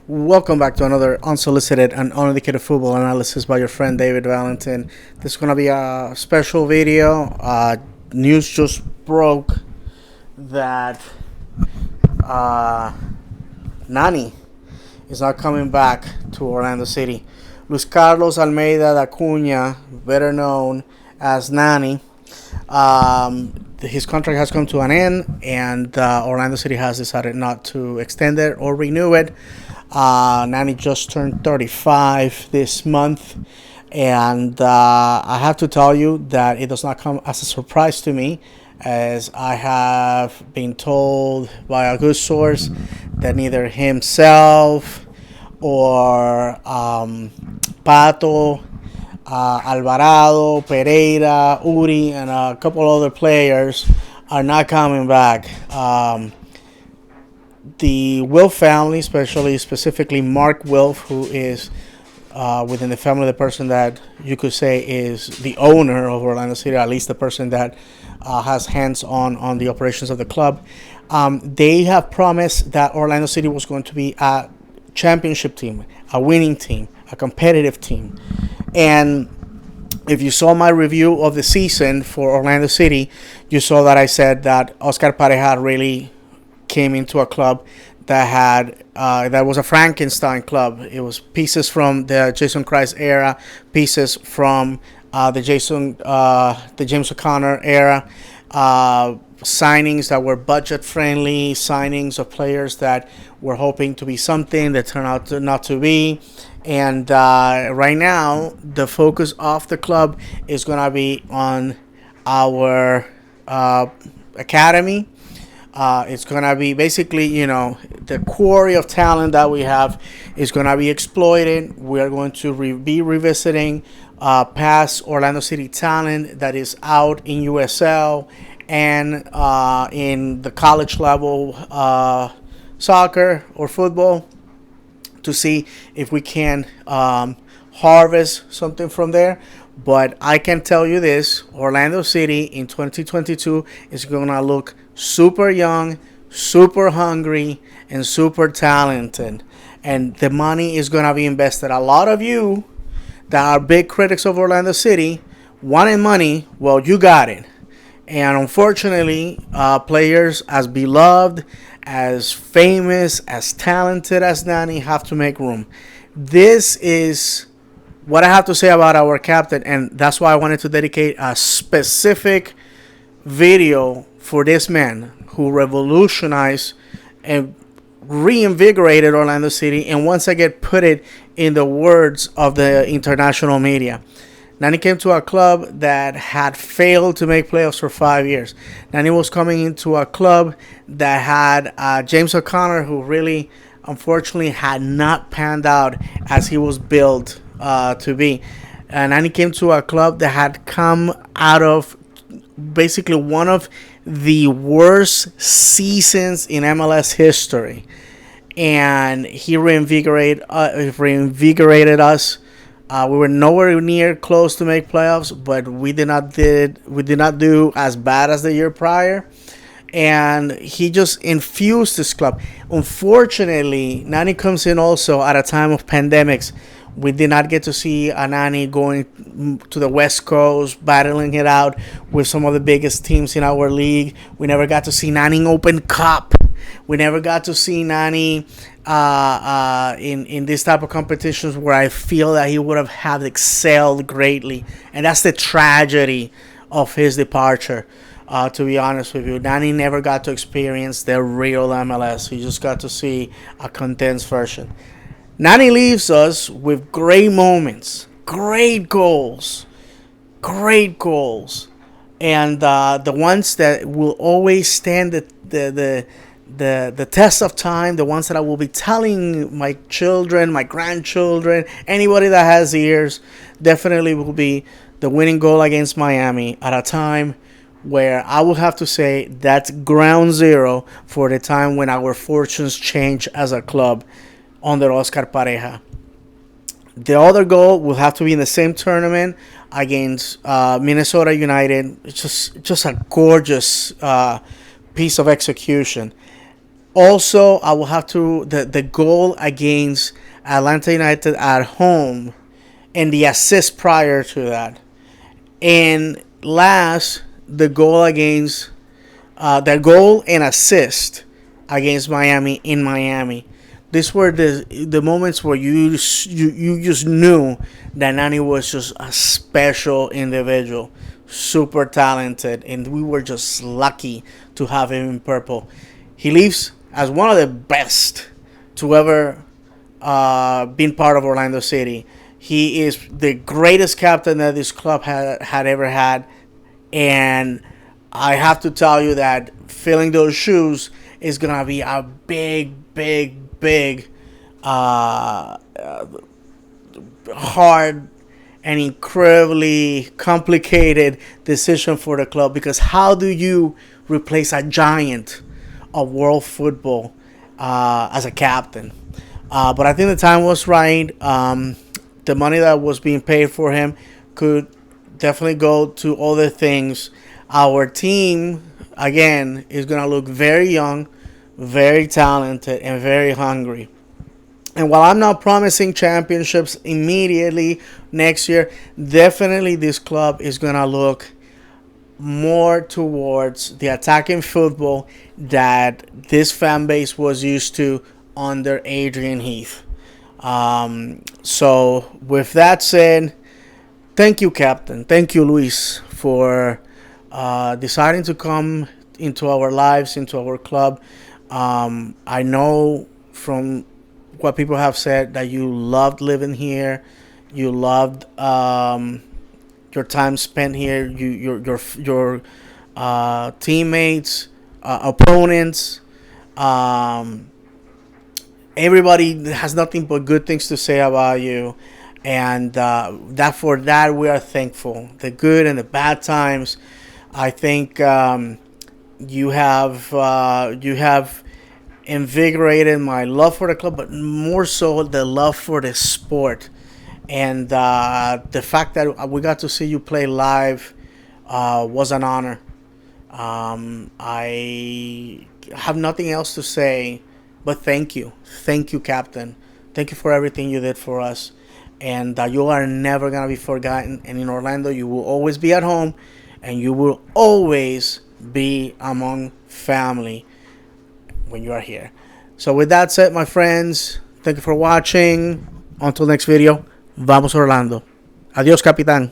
Welcome back to another unsolicited and uneducated football analysis by your friend David Valentin. This is going to be a special video. News just broke that uh, Nani is not coming back to Orlando City. Luis Carlos Almeida da Cunha, better known as Nani, his contract has come to an end, and Orlando City has decided not to extend it or renew it. Nani just turned 35 this month, and I have to tell you that it does not come as a surprise to me, as I have been told by a good source that neither himself or Pato, Alvarado, Pereira, Uri, and a couple other players are not coming back. The Wilf family, specifically Mark Wilf, who is within the family the person that you could say is the owner of Orlando City, at least the person that has hands on the operations of the club. They have promised that Orlando City was going to be a championship team, a winning team, a competitive team. And if you saw my review of the season for Orlando City, you saw that I said that Oscar Pareja really came into a club that had that was a Frankenstein club. It was pieces from the Jason Christ era, pieces from the James O'Connor era, signings that were budget friendly, signings of players that were hoping to be something that turned out not to be. And right now, the focus of the club is going to be on our academy. It's going to be basically, the quarry of talent that we have is going to be exploited. We are going to be revisiting past Orlando City talent that is out in USL and in the college level soccer or football, to see if we can harvest something from there. But I can tell you this, Orlando City in 2022 is going to look super young, super hungry, and super talented. And the money is going to be invested. A lot of you that are big critics of Orlando City wanted money. Well, you got it. And unfortunately, players as beloved, as famous, as talented as Nani have to make room. This is what I have to say about our captain, and that's why I wanted to dedicate a specific video for this man who revolutionized and reinvigorated Orlando City, and once again put it in the words of the international media. Nani came to a club that had failed to make playoffs for 5 years. Nani was coming into a club that had James O'Connor, who really, unfortunately, had not panned out as he was built to be. And Nani came to a club that had come out of basically one of the worst seasons in MLS history, and he reinvigorated us. We were nowhere near close to make playoffs, but we did not do as bad as the year prior. And he just infused this club. Unfortunately, Nani comes in also at a time of pandemics. We did not get to see a Nani going to the West Coast, battling it out with some of the biggest teams in our league. We never got to see Nani Open Cup. We never got to see Nani in this type of competitions where I feel that he would have excelled greatly. And that's the tragedy of his departure. To be honest with you, Nani never got to experience the real MLS. He just got to see a condensed version. Nani leaves us with great moments, great goals, and the ones that will always stand the test of time, the ones that I will be telling my children, my grandchildren, anybody that has ears, definitely will be the winning goal against Miami at a time where I will have to say that's ground zero for the time when our fortunes change as a club under Oscar Pareja. The other goal will have to be in the same tournament against Minnesota United. It's just a gorgeous piece of execution. Also, I will have to the goal against Atlanta United at home and the assist prior to that. And last, the goal and assist against Miami in Miami. These were the moments where you just knew that Nani was just a special individual, super talented, and we were just lucky to have him in purple. He leaves as one of the best to ever been part of Orlando City. He is the greatest captain that this club had ever had, and I have to tell you that filling those shoes is gonna be a big, uh, hard and incredibly complicated decision for the club, because how do you replace a giant of world football as a captain? But I think the time was right. The money that was being paid for him could definitely go to other things. Our team, again, is going to look very young, very talented, and very hungry. And while I'm not promising championships immediately next year, definitely this club is going to look more towards the attacking football that this fan base was used to under Adrian Heath. So, with that said, thank you, Captain. Thank you, Luis, for deciding to come into our lives, into our club. I know from what people have said that you loved living here. You loved your time spent here. Your teammates, opponents. Everybody has nothing but good things to say about you, and that for that we are thankful. The good and the bad times, I think you have invigorated my love for the club, but more so the love for the sport, and the fact that we got to see you play live was an honor. I have nothing else to say, but thank you, Captain. Thank you for everything you did for us, and you are never gonna be forgotten. And in Orlando, you will always be at home, and you will always be among family when you are here. So with that said, my friends, thank you for watching. Until next video, vamos Orlando. Adiós, Capitán.